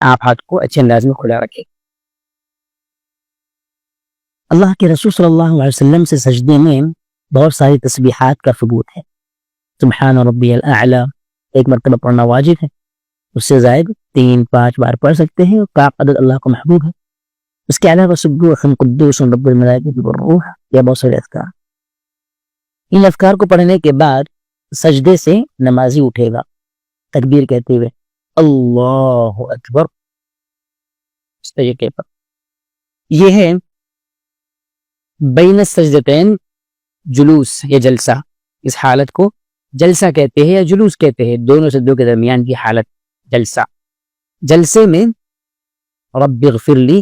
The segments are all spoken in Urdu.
آپ ہاتھ کو اچھے انداز میں کھلا رکھیں۔ اللہ کے رسول صلی اللہ علیہ وسلم سے سجدے میں بہت ساری تسبیحات کا ثبوت ہے۔ سبحان ربی الاعلی ایک مرتبہ پڑھنا واجب ہے، اس سے زائد 3-5 بار پڑھ سکتے ہیں، کاف عدد اللہ کو محبوب ہے۔ اس کے علاوہ سبوح قدوس رب الملائکۃ والروح یا بہت سارے اذکار۔ ان اذکار کو پڑھنے کے بعد سجدے سے نمازی اٹھے گا تکبیر کہتے ہوئے اللہ اکبر، اس طریقے پر۔ یہ ہے بین السجدتین جلوس یا جلسہ، اس حالت کو جلسہ کہتے ہیں یا جلوس کہتے ہیں، دونوں سجدوں کے درمیان کی حالت جلسہ۔ جلسے میں رب اغفر لی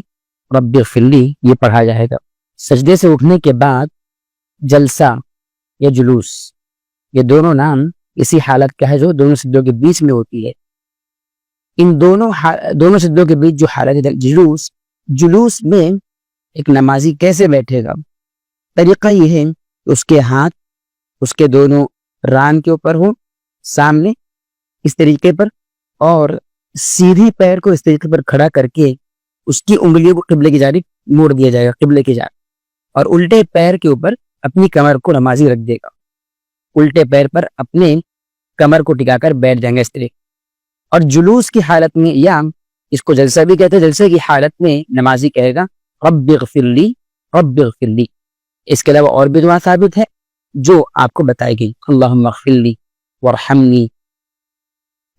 رب اغفر لی یہ پڑھا جائے گا۔ سجدے سے اٹھنے کے بعد جلسہ یا جلوس، یہ دونوں نام اسی حالت کا ہے جو دونوں سجدوں کے بیچ میں ہوتی ہے۔ ان دونوں سجدوں کے بیچ جو حالت ہے جلوس میں ایک نمازی کیسے بیٹھے گا؟ طریقہ یہ ہے کہ اس کے ہاتھ اس کے دونوں ران کے اوپر ہو سامنے اس طریقے پر، اور سیدھی پیر کو اس طریقے پر کھڑا کر کے اس کی انگلیوں کو قبلے کی جانب موڑ دیا جائے گا، قبلے کی جانب، اور الٹے پیر کے اوپر اپنی کمر کو نمازی رکھ دے گا، الٹے پیر پر اپنے کمر کو ٹکا کر بیٹھ جائیں گے اس طریقے۔ اور جلوس کی حالت میں یا اس کو جلسہ بھی کہتے ہیں، جلسے کی حالت میں نمازی کہے گا رب اغفر لی رب اغفر لی۔ اس کے علاوہ اور بھی دعا ثابت ہے جو آپ کو بتائی گئی، اللہم اغفر لی وارحمنی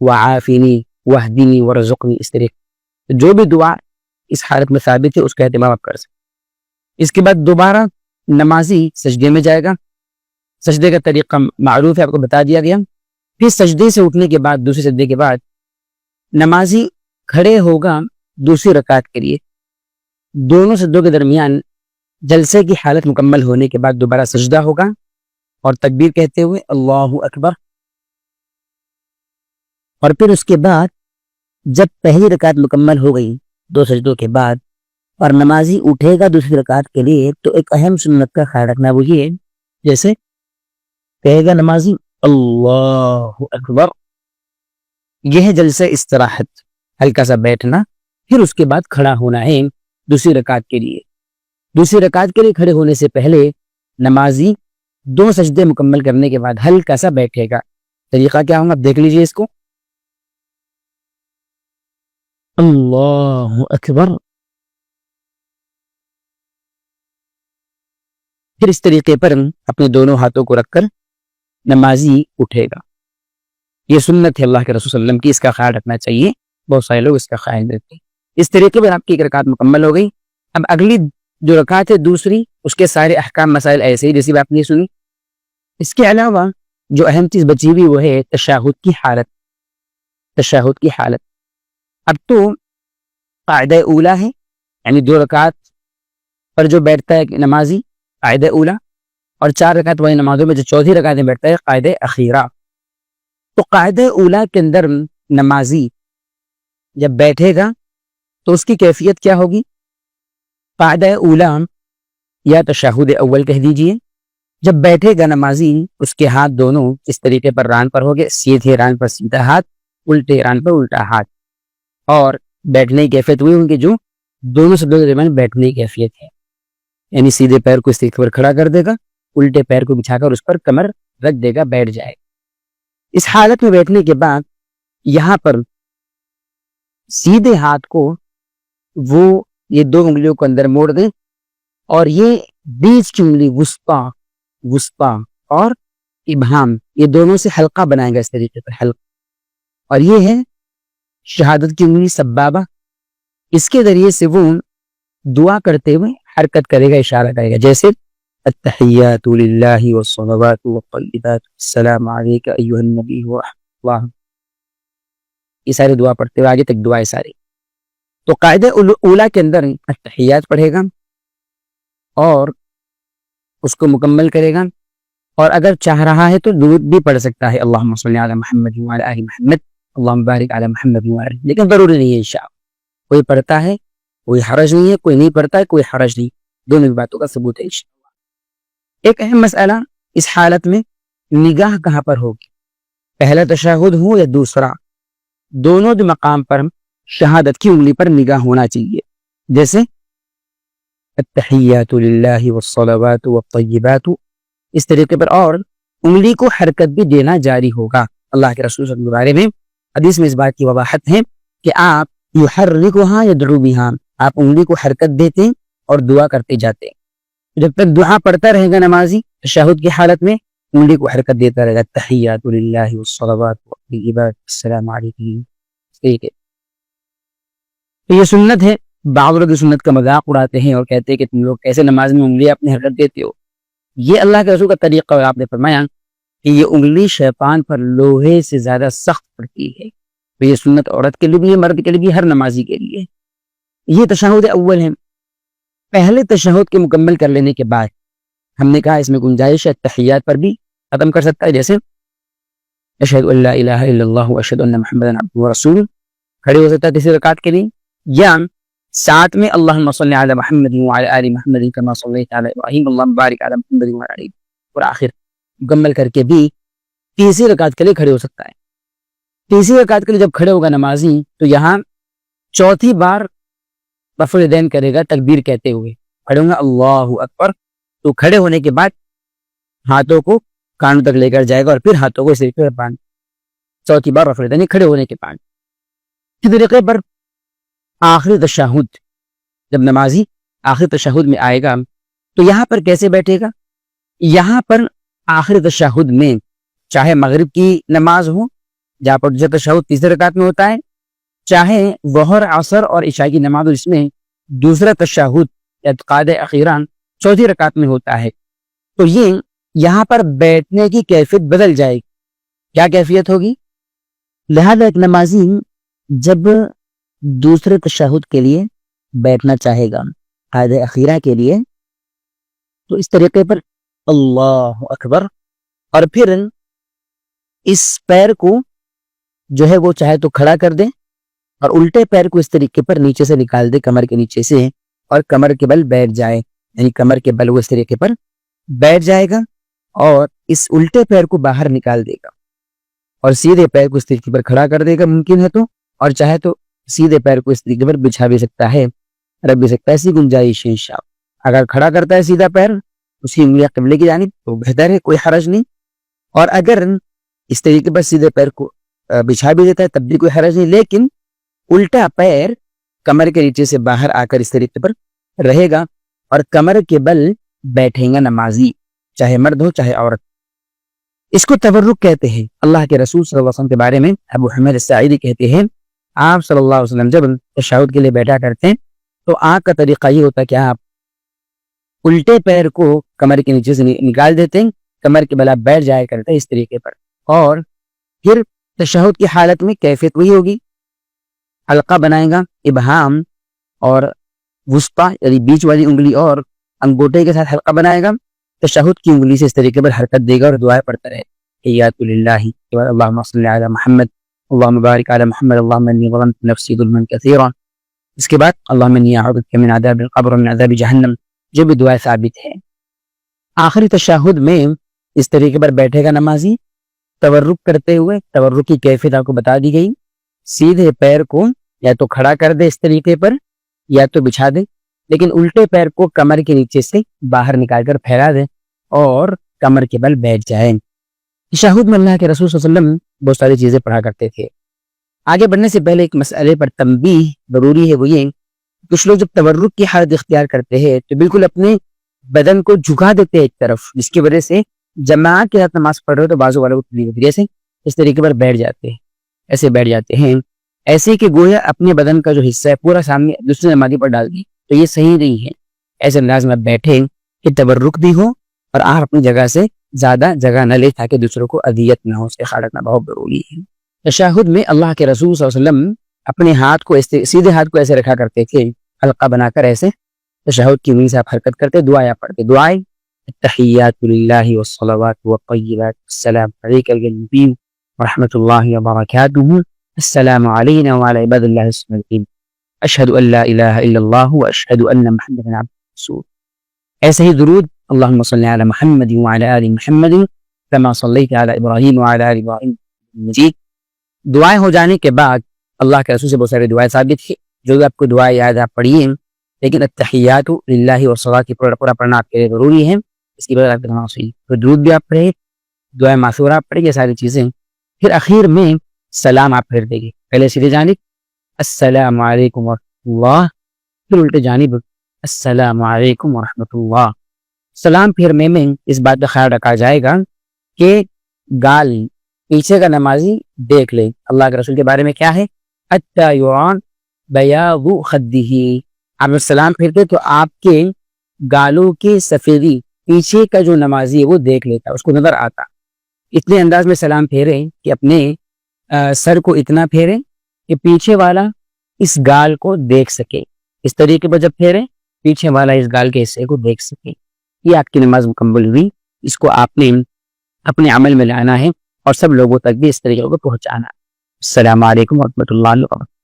وعافنی واہدنی ورزقنی، اس طریقے جو بھی دعا اس حالت میں ثابت ہے اس کا اہتمام آپ کر سکتے۔ اس کے بعد دوبارہ نمازی سجدے میں جائے گا، سجدے کا طریقہ معروف ہے، آپ کو بتا دیا گیا۔ پھر سجدے سے اٹھنے کے بعد دوسرے سجدے کے بعد نمازی کھڑے ہوگا دوسری رکعت کے لیے، دونوں سجدوں کے درمیان جلسے کی حالت مکمل ہونے کے بعد دوبارہ سجدہ ہوگا اور تکبیر کہتے ہوئے اللہ اکبر، اور پھر اس کے بعد جب پہلی رکعت مکمل ہو گئی 2 سجدوں کے بعد اور نمازی اٹھے گا دوسری رکعت کے لیے، تو ایک اہم سنت کا خیال رکھنا وہ یہ، جیسے کہے گا نمازی اللہ اکبر، یہ ہے جلسہ استراحت، ہلکا سا بیٹھنا، پھر اس کے بعد کھڑا ہونا ہے دوسری رکعت کے لیے۔ دوسری رکعت کے لیے کھڑے ہونے سے پہلے نمازی 2 سجدے مکمل کرنے کے بعد ہلکا سا بیٹھے گا۔ طریقہ کیا ہوگا آپ دیکھ لیجئے اس کو، اللہ اکبر، پھر اس طریقے پر اپنے دونوں ہاتھوں کو رکھ کر نمازی اٹھے گا۔ یہ سنت ہے اللہ کے رسول صلی اللہ علیہ وسلم کی، اس کا خیال رکھنا چاہیے، بہت سارے لوگ اس کا خیال رکھتے ہیں۔ اس طریقے پر آپ کی ایک رکعت مکمل ہو گئی۔ اب اگلی جو رکعت ہے دوسری، اس کے سارے احکام مسائل ایسے ہی جیسی بات نہیں سنی۔ اس کے علاوہ جو اہم چیز بچی ہوئی وہ ہے تشہد کی حالت۔ تشہد کی حالت اب تو قاعدہ اولا ہے، یعنی 2 رکعت پر جو بیٹھتا ہے نمازی قاعدہ اولا، اور 4 رکعت والی نمازوں میں جو چوتھی رکعت میں بیٹھتا ہے قاعدہ اخیرہ۔ تو قاعدہ اولا کے اندر نمازی جب بیٹھے گا تو اس کی کیفیت کیا ہوگی؟ قاعدہ اولا یا تشہد اول کہہ دیجئے۔ جب بیٹھے گا نمازی اس کے ہاتھ دونوں اس طریقے پر ران پر ہوگے، سیدھے ران پر سیدھا ہاتھ، الٹے ران پر الٹا ہاتھ، اور بیٹھنے کی کیفیت ہوئی ان کے جو دونوں سجدوں کے درمیان بیٹھنے کی کیفیت ہے، یعنی سیدھے پیر کو اس طریقے پر کھڑا کر دے گا، الٹے پیر کو بچھا کر اس پر کمر رکھ دے گا، بیٹھ جائے گا۔ اس حالت میں بیٹھنے کے بعد یہاں پر سیدھے ہاتھ کو وہ یہ 2 انگلیوں کو اندر موڑ دیں، اور یہ بیچ کی انگلی وسطیٰ اور ابہام، یہ دونوں سے حلقہ بنائے گا اس طریقے پر حلقہ، اور یہ ہے شہادت کی انگلی سبابہ، اس کے ذریعے سے وہ دعا کرتے ہوئے حرکت کرے گا، اشارہ کرے گا، جیسے التحیات للہ والصلوات والطیبات السلام علیک ایھا النبی ورحمۃ اللہ، یہ ساری دعا پڑھتے ہوئے آگے تک دعائیں ساری۔ تو قاعدہ اولا کے اندر التحیات پڑھے گا اور اس کو مکمل کرے گا، اور اگر چاہ رہا ہے تو درود بھی پڑھ سکتا ہے، اللہم صلی علی محمد وعلی آل محمد، اللہم بارک علی محمد وعلی، لیکن ضروری نہیں ہے انشاءاللہ، کوئی پڑھتا ہے کوئی حرج نہیں ہے، کوئی نہیں پڑھتا ہے کوئی حرج نہیں، دونوں باتوں کا ثبوت ہے انشاءاللہ۔ ایک اہم مسئلہ اس حالت میں نگاہ کہاں پر ہوگی، پہلا تشہد ہو یا دوسرا، دونوں مقام پر شہادت کی انگلی پر نگاہ ہونا چاہیے، جیسے التحیات للہ والصلوات والطیبات، اس طریقے پر، اور انگلی کو حرکت بھی دینا جاری ہوگا۔ اللہ کے رسول صلی اللہ علیہ وسلم کے بارے میں حدیث میں اس بات کی وضاحت ہے کہ آپ یحرکھا یدعو بہا، آپ انگلی کو حرکت دیتے ہیں اور دعا کرتے جاتے ہیں۔ جب تک دعا پڑھتا رہے گا نمازی تشہد کی حالت میں، انگلی کو حرکت دیتا رہے گا، التحیات للہ والصلوات والطیبات السلام علیکم، ٹھیک ہے۔ تو یہ سنت ہے۔ بعض لوگ اس سنت کا مذاق اڑاتے ہیں اور کہتے ہیں کہ تم لوگ کیسے نماز میں انگلی اپنی حرکت دیتے ہو۔ یہ اللہ کے رسول کا طریقہ، اور آپ نے فرمایا کہ یہ انگلی شیطان پر لوہے سے زیادہ سخت پڑتی ہے۔ تو یہ سنت عورت کے لیے بھی ہے، مرد کے لیے بھی، ہر نمازی کے لیے۔ یہ تشہد اول ہے۔ پہلے تشہد کے مکمل کر لینے کے بعد ہم نے کہا اس میں گنجائش ہے تحیات پر بھی ختم کر سکتا ہے، جیسے اشہد ان لا الہ الا اللہ واشہد ان محمدا عبدہ ورسولہ، کھڑے ہو سکتا ہے تیسری رکعت کے لیے، یا ساتھ میں اللہم صلی علی محمد وعلی آل محمد کما صلیت علی ابراہیم اللہم بارک علی محمد وعلی آل، اور آخر مکمل کر کے بھی تیسری رکعت کے لیے کھڑے ہو سکتا ہے۔ تیسری رکعت کے لیے جب کھڑے ہوگا نمازی تو یہاں چوتھی بار رفع الیدین کرے گا تکبیر کہتے ہوئے، کھڑے ہوں گا اللہ اکبر، تو کھڑے ہونے کے بعد ہاتھوں کو کانوں تک لے کر جائے گا اور پھر ہاتھوں کو اس طریقے پر باندھ، چوتھی بار رفع الیدین کھڑے ہونے کے بعد۔ اسی طریقے پر آخری تشہد، جب نمازی آخری تشہد میں آئے گا تو یہاں پر کیسے بیٹھے گا؟ یہاں پر آخری تشہد میں چاہے مغرب کی نماز ہو جہاں پر جو تشہد تیسری رکعت میں ہوتا ہے، چاہے ظہر عصر اور عشاء کی نماز ہو جس میں دوسرا تشہد اعتقاد اخیران چوتھی رکعت میں ہوتا ہے، تو یہ یہاں پر بیٹھنے کی کیفیت بدل جائے گی۔ کیا کیفیت ہوگی؟ لہذا ایک نمازی جب دوسرے تشہد کے لیے بیٹھنا چاہے گا قاعدہ اخیرہ کے لیے، تو اس طریقے پر اللہ اکبر، اور پھر اس پیر کو جو ہے وہ چاہے تو کھڑا کر دے اور الٹے پیر کو اس طریقے پر نیچے سے نکال دے کمر کے نیچے سے، اور کمر کے بل بیٹھ جائے، یعنی کمر کے بل وہ اس طریقے پر بیٹھ جائے گا اور اس الٹے پیر کو باہر نکال دے گا اور سیدھے پیر کو اس طریقے پر کھڑا کر دے گا ممکن ہے تو، اور چاہے تو سیدھے پیر کو اس طریقے پر بچھا بھی سکتا ہے، رکھ بھی سکتا ہے، ایسی گنجائش ہے انشاءاللہ۔ اگر کھڑا کرتا ہے سیدھا پیر اس کی انگلیاں قبلے کی جانب تو بہتر ہے، کوئی حرج نہیں، اور اگر اس طریقے پر سیدھے پیر کو بچھا بھی دیتا ہے تب بھی کوئی حرج نہیں، لیکن الٹا پیر کمر کے نیچے سے باہر آ کر اس طریقے پر رہے گا اور کمر کے بل بیٹھیں گا نمازی، چاہے مرد ہو چاہے عورت۔ اس کو تورک کہتے ہیں۔ اللہ کے رسول صلی اللہ علیہ وسلم کے بارے میں ابو حمید الساعدی کہتے ہیں آپ صلی اللہ علیہ وسلم جب تشہد کے لیے بیٹھا کرتے ہیں تو آپ کا طریقہ یہ ہوتا ہے کہ آپ الٹے پیر کو کمر کے نیچے سے نکال دیتے ہیں، کمر کے بل بیٹھ جایا کرتے ہیں اس طریقے پر، اور پھر تشہد کی حالت میں کیفیت وہی ہوگی، حلقہ بنائے گا، ابہام اور وسطی یعنی بیچ والی انگلی اور انگوٹھے کے ساتھ حلقہ بنائے گا، تشہد کی انگلی سے اس طریقے پر حرکت دے گا اور دعائیں پڑھتا رہے، تحیات للہ اللہم صلی علی محمد اللہم بارک علی محمد اللہم انی ظلمت نفسی ظلما کثیرا، اس کے بعد اللہم انی اعوذ بک من عذاب القبر ومن عذاب جہنم، جو بھی دعائیں ثابت ہے۔ آخری تشہد میں اس طریقے پر بیٹھے گا نمازی تورک کرتے ہوئے، تورک کی کیفیت آپ کو بتا دی گئی، سیدھے پیر کو یا تو کھڑا کر دے اس طریقے پر یا تو بچھا دے، لیکن الٹے پیر کو کمر کے نیچے سے باہر نکال کر پھیلا دے اور کمر کے بل بیٹھ جائے۔ تشہد میں اللہ کے رسول صلی اللہ علیہ وسلم بہت ساری چیزیں پڑھا کرتے تھے۔ آگے بڑھنے سے پہلے ایک مسئلے پر تنبیہ ضروری ہے، وہ یہ کچھ لوگ جب تورک کی حالت اختیار کرتے ہیں تو بالکل اپنے بدن کو جھکا دیتے ہیں ایک طرف، جس کی وجہ سے جماعت کے ساتھ نماز پڑھ رہے ہو تو بازو والوں کو سے اس طریقے پر بیٹھ جاتے ہیں، ایسے بیٹھ جاتے ہیں، ایسے کہ گویا اپنے بدن کا جو حصہ ہے پورا سامنے دوسرے نمازی پر ڈال دی، تو یہ صحیح نہیں ہے۔ ایسے انداز میں بیٹھیں کہ تورک بھی ہو اور آپ اپنی جگہ سے زیادہ جگہ نہ لے تاکہ دوسروں کو اذیت نہ ہو، اس سے خیال رکھنا بہت ضروری ہے۔ تشہد میں اللہ کے رسول صلی اللہ علیہ وسلم اپنے ہاتھ کو سیدھے ہاتھ کو ایسے رکھا کرتے تھے، حلقہ بنا کر ایسے تشہد کی انگلی سے آپ حرکت کرتے، دعائیں پڑھتے، دعائیں التحیات للہ والصلوات والطیبات السلام علیک ایھا النبی ورحمۃ اللہ وبرکاتہ السلام علینا وعلی عباد اللہ الصالحین اشہد ان لا الہ الا اللہ واشہد ان محمدا عبدہ ورسولہ۔ ایسے ہی درود اللہم صلی علی محمد وعلی آل محمد کما صلیت علی ابراہیم وعلی آل ابراہیم مجید۔ دعائیں ہو جانے کے بعد اللہ کے رسول سے بہت ساری دعائیں ثابت ہیں، جو بھی آپ کو دعائیں یاد آپ پڑھیے، لیکن التحیات للہ اور صلاۃ کی پورا پڑھنا آپ کے لیے ضروری ہے، اس کی وجہ آپ کی نماز ہوئی، تو درود بھی آپ پڑھیں، دعائیں معثورہ آپ پڑھیں، یہ ساری چیزیں. پھر اخیر میں سلام آپ پھیر دیں گے، پہلے سیدھی جانب السلام علیکم ورحمۃ اللہ، پھر الٹے جانب السلام علیکم ورحمۃ اللہ. سلام پھیرنے میں اس بات کا خیال رکھا جائے گا کہ گال پیچھے کا نمازی دیکھ لے. اللہ کے رسول کے بارے میں کیا ہے؟ حتی یعان بیاض خدہ، آپ جب سلام پھیرتے تو آپ کے گالوں کی سفیدی پیچھے کا جو نمازی ہے وہ دیکھ لیتا، اس کو نظر آتا. اتنے انداز میں سلام پھیرے کہ اپنے سر کو اتنا پھیرے کہ پیچھے والا اس گال کو دیکھ سکے. اس طریقے پر جب پھیرے پیچھے والا اس گال کے حصے کو دیکھ سکے. یہ آپ کی نماز مکمل ہوئی. اس کو آپ نے اپنے عمل میں لانا ہے اور سب لوگوں تک بھی اس طریقے کو پہنچانا. السلام علیکم ورحمۃ اللہ وبرکاتہ.